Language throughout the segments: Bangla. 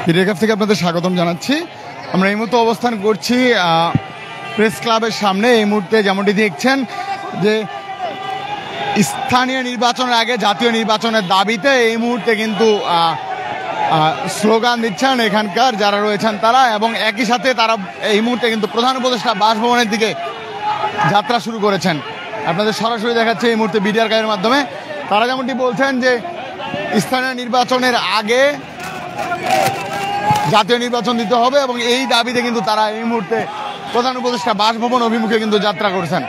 ভিডিওর কাছ থেকে আপনাদের স্বাগতম জানাচ্ছি। আমরা এই মুহূর্তে অবস্থান করছি প্রেস ক্লাবের সামনে। এই মুহূর্তে যেমনটি দেখছেন যে স্থানীয় নির্বাচনের আগে জাতীয় নির্বাচনের দাবিতে এই মুহূর্তে কিন্তু স্লোগান দিচ্ছেন এখানকার যারা রয়েছেন তারা, এবং একই সাথে তারা এই মুহূর্তে কিন্তু প্রধান উপদেষ্টা বাসভবনের দিকে যাত্রা শুরু করেছেন। আপনাদের সরাসরি দেখাচ্ছে এই মুহূর্তে বিডিআর গাড়ির মাধ্যমে। তারা যেমনটি বলছেন যে স্থানীয় নির্বাচনের আগে জাতীয় নির্বাচন দিতে হবে, এবং এই দাবিতে কিন্তু তারা এই মুহূর্তে প্রধান উপদেষ্টা বাসভবন অভিমুখে কিন্তু যাত্রা করছেন।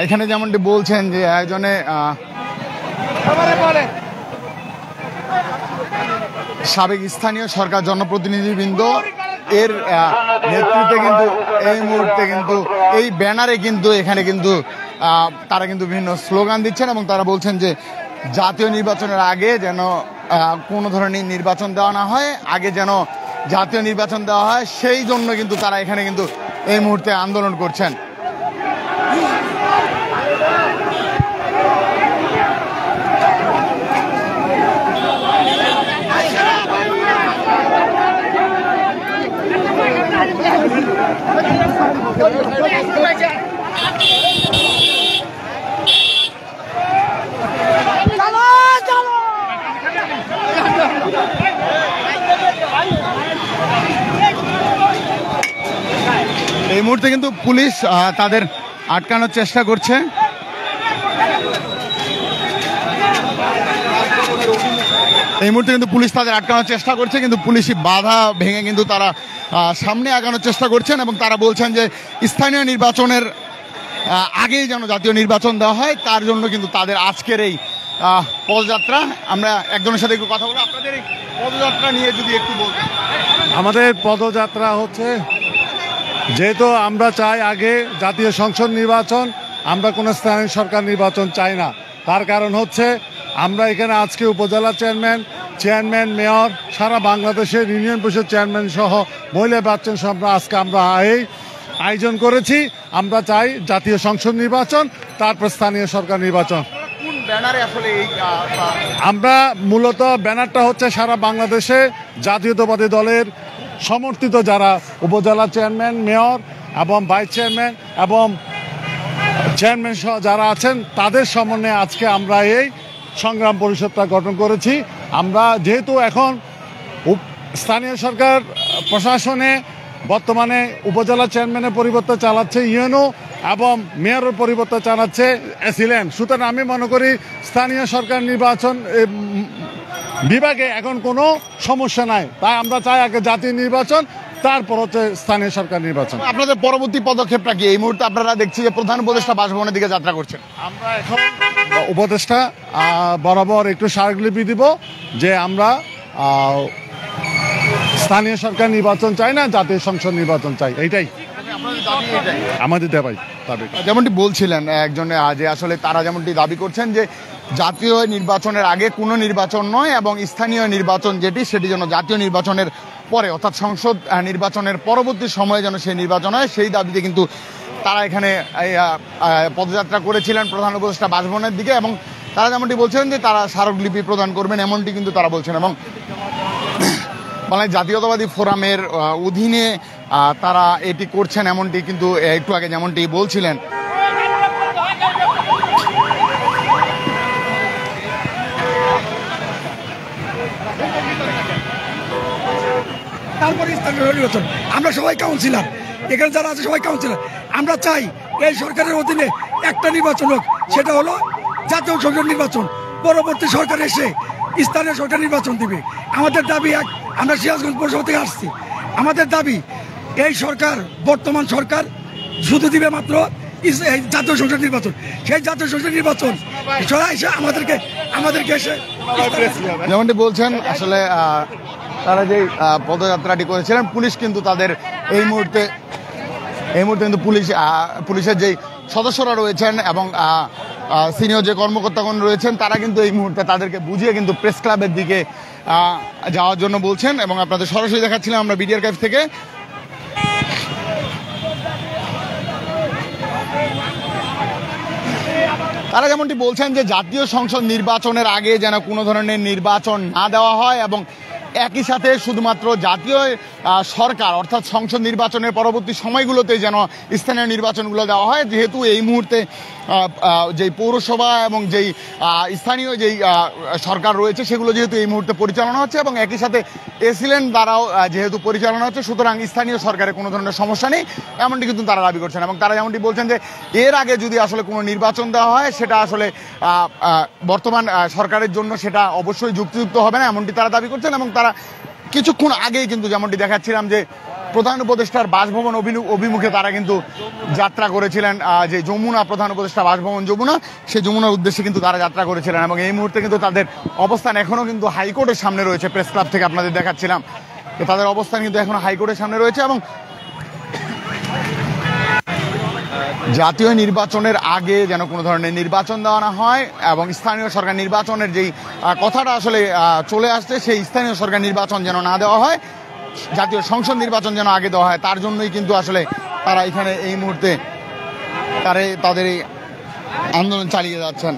এখানে যেমনটি বলছেন যে একজনে সাবেক স্থানীয় সরকার জনপ্রতিনিধিবৃন্দ এর নেতৃত্বে কিন্তু এই মুহূর্তে কিন্তু এই ব্যানারে কিন্তু এখানে কিন্তু তারা কিন্তু বিভিন্ন স্লোগান দিচ্ছেন, এবং তারা বলছেন যে জাতীয় নির্বাচনের আগে যেন কোনো ধরনের নির্বাচন দেওয়া না হয়, আগে যেন জাতীয় নির্বাচন দেওয়া হয়, সেই জন্য কিন্তু তারা এখানে কিন্তু এই মুহূর্তে আন্দোলন করছেন। এই মুহূর্তে কিন্তু পুলিশ তাদের আটকানোর চেষ্টা করছে। এই মুহূর্তে কিন্তু পুলিশ তাদের আটকানোর চেষ্টা করছে, কিন্তু পুলিশি বাধা ভেঙে কিন্তু তারা সামনে আগানোর চেষ্টা করছেন, এবং তারা বলছেন যে স্থানীয় নির্বাচনের আগেই যেন জাতীয় নির্বাচন দেওয়া হয়, তার জন্য কিন্তু তাদের আজকের এই পদযাত্রা। আমরা একজনের সাথে একটু কথা বলবো। আপনাদের এই পদযাত্রা নিয়ে যদি একটু বলতেন। আমাদের পদযাত্রা হচ্ছে, যেহেতু আমরা চাই আগে জাতীয় সংসদ নির্বাচন, আমরা কোনো স্থানীয় সরকার নির্বাচন চাই না। তার কারণ হচ্ছে আমরা এখানে আজকে উপজেলা চেয়ারম্যান, মেয়র, সারা বাংলাদেশের ইউনিয়ন পরিষদ চেয়ারম্যান সহ মহিলা বাচ্চন সহ আজকে আমরা এই আয়োজন করেছি। আমরা চাই জাতীয় সংসদ নির্বাচন, তারপর স্থানীয় সরকার নির্বাচন। আমরা মূলত ব্যানারটা হচ্ছে সারা বাংলাদেশে জাতীয়তাবাদী দলের সমর্থিত যারা উপজেলা চেয়ারম্যান, মেয়র এবং ভাইস চেয়ারম্যান এবং চেয়ারম্যান সহ যারা আছেন তাদের সমন্বয়ে আজকে আমরা এই সংগ্রাম পরিষদটা গঠন করেছি। আমরা যেহেতু এখন স্থানীয় সরকার প্রশাসনে বর্তমানে উপজেলা চেয়ারম্যানের পরিবর্তে চালাচ্ছে ইউএনও এবং মেয়রের পরিবর্তে চালাচ্ছে এসিল্যান্ড, সুতরাং আমি মনে করি স্থানীয় সরকার নির্বাচন বিভাগে এখন কোনো সমস্যা নাই। তাই আমরা চাই আগে জাতীয় নির্বাচন, তারপর হচ্ছে স্থানীয় সরকার নির্বাচন। আপনাদের পরবর্তী পদক্ষেপটা কি? এই মুহূর্তে আপনারা দেখছি যে প্রধান উপদেষ্টা বাসভবনের দিকে যাত্রা করছেন। আমরা এখন উপদেষ্টা বরাবর একটু স্মারকলিপি দিব যে আমরা স্থানীয় সরকার নির্বাচন চাই না, জাতীয় সংসদ নির্বাচন চাই, এইটাই আমাদের দাবি। যেমনটি বলছিলেন একজনে যে আসলে তারা যেমনটি দাবি করছেন যে জাতীয় নির্বাচনের আগে কোনো নির্বাচন নয়, এবং স্থানীয় নির্বাচন যেটি সেটি যেন জাতীয় নির্বাচনের পরে অর্থাৎ সংসদ নির্বাচনের পরবর্তী সময়ে যেন সেই নির্বাচন হয়, সেই দাবিতে কিন্তু তারা এখানে পদযাত্রা করেছিলেন প্রধান উপদেষ্টা বাসভবনের দিকে, এবং তারা যেমনটি বলছেন যে তারা স্মারকলিপি প্রদান করবেন এমনটি কিন্তু তারা বলছেন। এবং বাংলাদেশ জাতীয়তাবাদী ফোরামের অধীনে তারা এটি করছেন এমনটি কিন্তু একটু আগে যেমনটি বলছিলেন। তারপরে স্থানীয় নির্বাচন, আমরা সবাই কাউন্সিলর, এখানে যারা আছে সবাই কাউন্সিলর। আমরা চাই এই সরকারের অধীনে একটা নির্বাচন হোক, সেটা হলো জাতীয় সংসদ নির্বাচন। পরবর্তী সরকার এসে স্থানীয় সরকার নির্বাচন দিবে। আমাদের দাবি এক, আমরা সিরাজগঞ্জ পৌরসভা থেকে আসছি। আমাদের দাবি এই সরকার, বর্তমান সরকার শুধু দিবে মাত্র জাতীয় সংসদ নির্বাচন। সেই জাতীয় সংসদ নির্বাচন এসে আমাদেরকে এসে যেমনটি বলছেন আসলে তারা যে পদযাত্রাটি করেছিলেন, পুলিশ কিন্তু তাদের এই মুহূর্তে এই মুহূর্তে কিন্তু পুলিশের যেই সদস্যরা রয়েছেন এবং সিনিয়র যে কর্মকর্তাগণ রয়েছেন তারা কিন্তু এই মুহূর্তে তাদেরকে বুঝিয়ে কিন্তু প্রেস ক্লাবের দিকে যাওয়ার জন্য বলছেন এবং আপনাদের সরাসরি দেখাচ্ছিলাম আমরা বিডি আর্কাইভ থেকে। তারা যেমনটি বলছেন যে জাতীয় সংসদ নির্বাচনের আগে যেন কোনো ধরনের নির্বাচন না দেওয়া হয় এবং একই সাথে শুধুমাত্র জাতীয় সরকার অর্থাৎ সংসদ নির্বাচনের পরবর্তী সময়গুলোতে যেন স্থানীয় নির্বাচনগুলো দেওয়া হয়, যেহেতু এই মুহূর্তে যেই পৌরসভা এবং যেই স্থানীয় যেই সরকার রয়েছে সেগুলো যেহেতু এই মুহূর্তে পরিচালনা হচ্ছে এবং একই সাথে এসিলেন দ্বারাও যেহেতু পরিচালনা হচ্ছে, সুতরাং স্থানীয় সরকারের কোনো ধরনের সমস্যা নেই এমনটি কিন্তু তারা দাবি করছেন। এবং তারা যেমনটি বলছেন যে এর আগে যদি আসলে কোনো নির্বাচন দেওয়া হয় সেটা আসলে বর্তমান সরকারের জন্য সেটা অবশ্যই যুক্তিযুক্ত হবে না এমনটি তারা দাবি করছেন। এবং তারা কিছুক্ষণ আগেই কিন্তু যেমনটি দেখাচ্ছিলাম যে প্রধান উপদেষ্টার বাসভবন অভিমুখে তারা কিন্তু যাত্রা করেছিলেন, যে যমুনা প্রধান উপদেষ্টা বাসভবন যমুনা, সেই যমুনার উদ্দেশ্যে কিন্তু তারা যাত্রা করেছিলেন এবং এই মুহূর্তে কিন্তু তাদের অবস্থান এখনও কিন্তু হাইকোর্টের সামনে রয়েছে। প্রেস ক্লাব থেকে আপনাদের দেখাচ্ছিলাম তো তাদের অবস্থান কিন্তু এখনো হাইকোর্টের সামনে রয়েছে এবং জাতীয় নির্বাচনের আগে যেন কোনো ধরনের নির্বাচন দেওয়া না হয় এবং স্থানীয় সরকার নির্বাচনের যেই কথাটা আসলে চলে আসছে সেই স্থানীয় সরকার নির্বাচন যেন না দেওয়া হয়, জাতীয় সংসদ নির্বাচন যেন আগে দেওয়া হয়, তার জন্যই কিন্তু আসলে তারা এখানে এই মুহূর্তে তাদের এই আন্দোলন চালিয়ে যাচ্ছেন।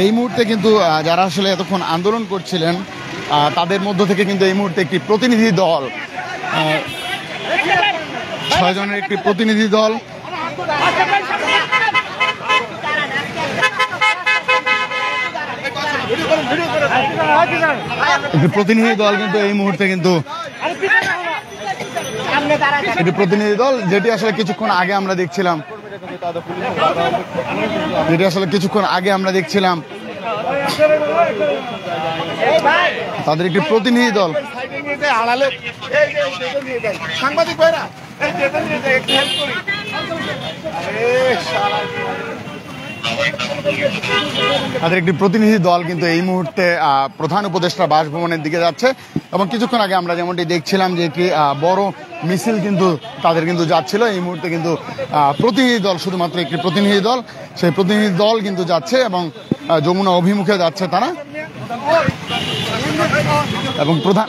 এই মুহূর্তে কিন্তু যারা আসলে এতক্ষণ আন্দোলন করছিলেন তাদের মধ্য থেকে কিন্তু এই মুহূর্তে একটি প্রতিনিধি দল, 6 জনের একটি প্রতিনিধি দল কিন্তু এই মুহূর্তে কিন্তু একটি প্রতিনিধি দল যেটি আসলে কিছুক্ষণ আগে আমরা দেখছিলাম তাদের একটি প্রতিনিধি দল সাংবাদিক ভাইরা তাদের একটি প্রতিনিধি দল কিন্তু এই মুহূর্তে প্রধান উপদেষ্টা বাসভবনের দিকে যাচ্ছে এবং কিছুক্ষণ আগে আমরা যেমনটি দেখছিলাম যে একটি বড় মিছিল কিন্তু তাদের কিন্তু যাচ্ছিল। এই মুহূর্তে কিন্তু প্রতিনিধি দল, শুধুমাত্র একটি প্রতিনিধি দল, সেই প্রতিনিধি দল কিন্তু যাচ্ছে এবং যমুনা অভিমুখে যাচ্ছে তারা এবং প্রধান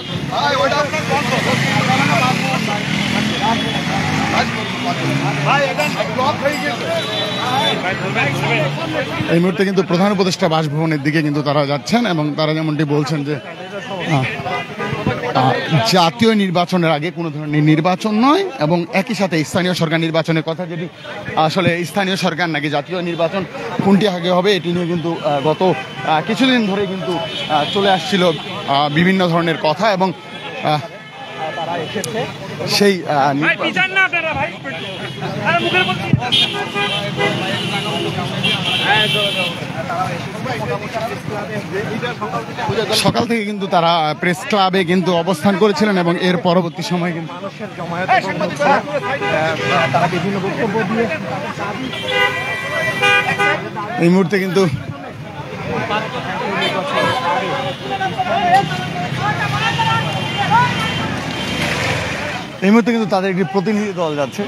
এই মুহূর্তে কিন্তু প্রধান উপদেষ্টা বাসভবনের দিকে কিন্তু তারা যাচ্ছেন এবং তারা যেমনটি বলছেন যে জাতীয় নির্বাচনের আগে কোনো ধরনের নির্বাচন নয় এবং একই সাথে স্থানীয় সরকার নির্বাচনের কথা, যেটি আসলে স্থানীয় সরকার নাকি জাতীয় নির্বাচন কোনটি আগে হবে এটি নিয়ে কিন্তু গত কিছুদিন ধরে কিন্তু চলে আসছিল বিভিন্ন ধরনের কথা এবং সেই সকাল থেকে কিন্তু তারা প্রেস ক্লাবে কিন্তু অবস্থান করেছিলেন এবং এর পরবর্তী সময় কিন্তু তারা বিভিন্ন বক্তব্য দিয়ে এই মুহূর্তে কিন্তু তাদের একটি প্রতিনিধি দল যাচ্ছে।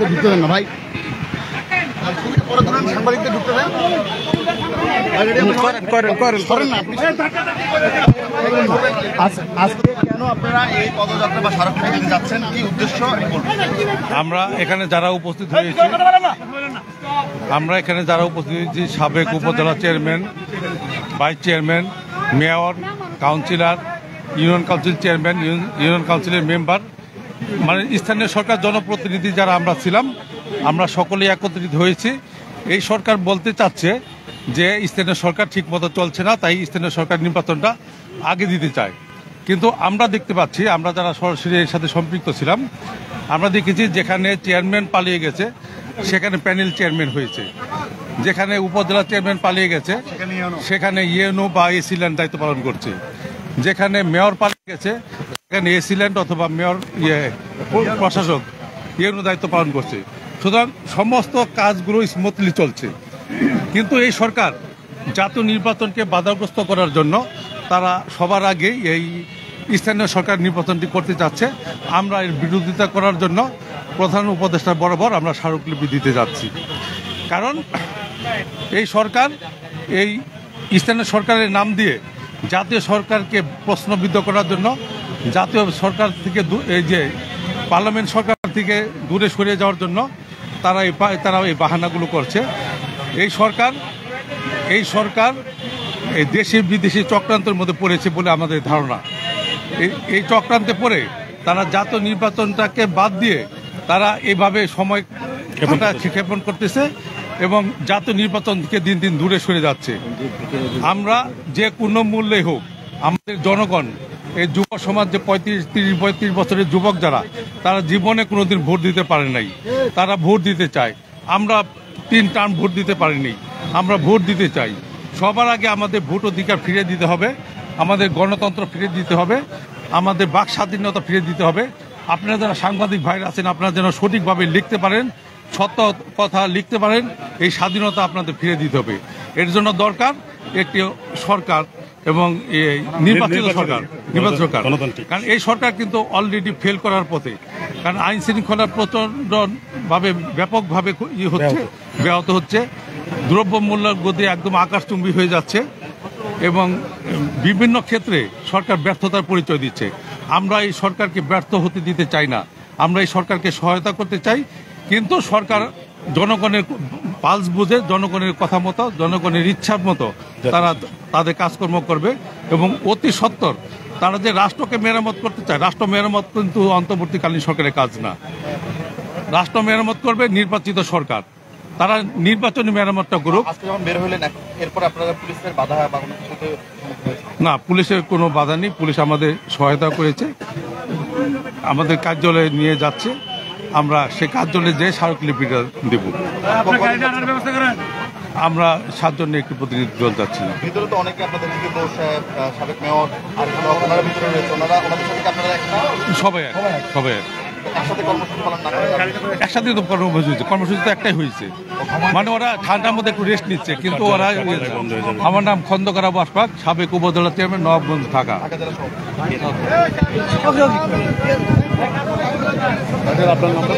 ঢুকতে দেন না ভাই, সাংবাদিকদের ঢুকতে দেন করেন না আপনি। কেন আপনারা এই পদযাত্রা বা স্মারকলিপি যাচ্ছেন, কি উদ্দেশ্য? আমরা এখানে যারা উপস্থিত হয়েছি সাবেক উপজেলা chairman, vice chairman, mayor, councillor, union council chairman, union কাউন্সিলের মেম্বার, মানে স্থানীয় সরকার জনপ্রতিনিধি যারা আমরা ছিলাম, আমরা সকলেই একত্রিত হয়েছি। এই সরকার বলতে চাচ্ছে যে স্থানীয় সরকার ঠিকমতো চলছে না, তাই স্থানীয় সরকার নির্বাচনটা আগে দিতে চায়। কিন্তু আমরা দেখতে পাচ্ছি, আমরা যারা সরাসরি এর সাথে সম্পৃক্ত ছিলাম, আমরা দেখেছি যেখানে চেয়ারম্যান পালিয়ে গেছে সেখানে প্যানেল চেয়ারম্যান হয়েছে, যেখানে উপজেলা চেয়ারম্যান পালিয়ে গেছে সেখানে ইউএনও বা এসিল্যান্ড দায়িত্ব পালন করছে, যেখানে মেয়র পালিয়ে গেছে সেখানে এসিল্যান্ড অথবা মেয়র প্রশাসক ইউএনও দায়িত্ব পালন করছে। সুতরাং সমস্ত কাজগুলো স্মুথলি চলছে। কিন্তু এই সরকার জাতীয় নির্বাচনকে বাধাগ্রস্ত করার জন্য তারা সবার আগে এই স্থানীয় সরকার নির্বাচনটি করতে চাচ্ছে। আমরা এর বিরোধিতা করার জন্য প্রধান উপদেষ্টা বরাবর আমরা স্মারকলিপি দিতে যাচ্ছি। কারণ এই সরকার এই স্থানীয় সরকারের নাম দিয়ে জাতীয় সরকারকে প্রশ্নবিদ্ধ করার জন্য, জাতীয় সরকার থেকে এই যে পার্লামেন্ট সরকার থেকে দূরে সরিয়ে যাওয়ার জন্য তারা এই বাহানাগুলো করছে। এই সরকার এই দেশি বিদেশি চক্রান্তের মধ্যে পড়েছে বলে আমাদের ধারণা। এই চক্রান্তে পড়ে তারা জাতীয় নির্বাচনটাকে বাদ দিয়ে তারা এইভাবে সময় ক্ষেপণ করতেছে এবং জাতীয় নির্বাচন থেকে দিন দিন দূরে সরে যাচ্ছে। আমরা যে কোনো মূল্যে হোক, আমাদের জনগণ, এই যুব সমাজ যে 35 বছরের যুবক যারা, তারা জীবনে কোনোদিন ভোট দিতে পারে নাই, তারা ভোট দিতে চায়। আমরা 3 টার্ম ভোট দিতে পারিনি, আমরা ভোট দিতে চাই। সবার আগে আমাদের ভোট অধিকার ফিরে দিতে হবে, আমাদের গণতন্ত্র ফিরে দিতে হবে, আমাদের বাক স্বাধীনতা ফিরে দিতে হবে। আপনারা যারা সাংবাদিক ভাইরা আছেন, আপনারা যেন সঠিকভাবে লিখতে পারেন, সত্য কথা লিখতে পারেন, এই স্বাধীনতা আপনাদের ফিরে দিতে হবে। এর জন্য দরকার একটি সরকার এবং নির্বাচিত সরকার। কারণ এই সরকার কিন্তু অলরেডি ফেল করার পথে। কারণ আইন শৃঙ্খলা প্রচণ্ডভাবে ব্যাপকভাবে ব্যাহত হচ্ছে, দ্রব্যমূল্যের গতি একদম আকাশচুম্বী হয়ে যাচ্ছে এবং বিভিন্ন ক্ষেত্রে সরকার ব্যর্থতার পরিচয় দিচ্ছে। আমরা এই সরকারকে ব্যর্থ হতে দিতে চাই না, আমরা এই সরকারকে সহায়তা করতে চাই। কিন্তু সরকার জনগণের পালস বুঝে, জনগণের কথা মতো, জনগণের ইচ্ছার মতো তারা তাদের কাজকর্ম করবে এবং অতি সত্বর তারা যে রাষ্ট্রকে মেরামত করতে চায়, রাষ্ট্র মেরামত কিন্তু অন্তর্বর্তীকালীন সরকারের কাজ না। রাষ্ট্র মেরামত করবে নির্বাচিত সরকার, তারা নির্বাচনী মেরামতটা করুক। না, পুলিশের কোনো বাধা নেই, পুলিশ আমাদের সহায়তা করেছে, আমাদের কার্যালয়ে নিয়ে যাচ্ছে। আমরা সে কার্যালয়ে যে স্মারকলিপিটা দেব। আমরা 7 জন একটি প্রতিনিধি দল যাচ্ছি। ভিতরে তো অনেকে আপনাদের সাবেক মেয়র আর ওনারা ভিতরে রয়েছে, সবাই একসাথে তো কর্মসূচি হয়েছে। কর্মসূচি তো একটাই হয়েছে, মানে ওরা ঠান্ডার মধ্যে একটু রেস্ট নিচ্ছে। কিন্তু ওরা, আমার নাম খন্দকার আবু আশফাক, সাবেক উপজেলা চেয়ারম্যান, নবাবগঞ্জ, ঢাকা। আপনার নাম্বার?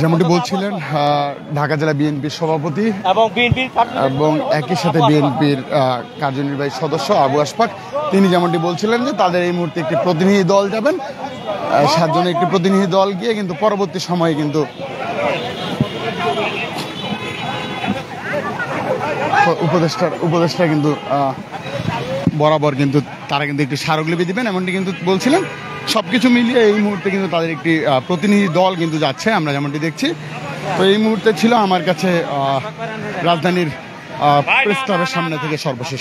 যেমনটি বলছিলেন, ঢাকা জেলা বিএনপির সভাপতি এবং একই সাথে বিএনপির কার্যনির্বাহী সদস্য আবু আশফাক, তিনি যেমনটি বলছিলেন যে তাদের এই মুহূর্তে একটি প্রতিনিধি দল যাবেন, 7 জনের একটি প্রতিনিধি দল গিয়ে কিন্তু পরবর্তী সময়ে কিন্তু উপদেষ্টা কিন্তু বরাবর কিন্তু তারা কিন্তু একটি স্মারকলিপি দিবেন এমনটি কিন্তু বলছিলেন। সবকিছু মিলিয়ে এই মুহূর্তে কিন্তু তাদের একটি প্রতিনিধি দল কিন্তু যাচ্ছে, আমরা যেমনটি দেখছি। তো এই মুহূর্তে ছিল আমার কাছে রাজধানীর প্রেস ক্লাবের সামনে থেকে সর্বশেষ।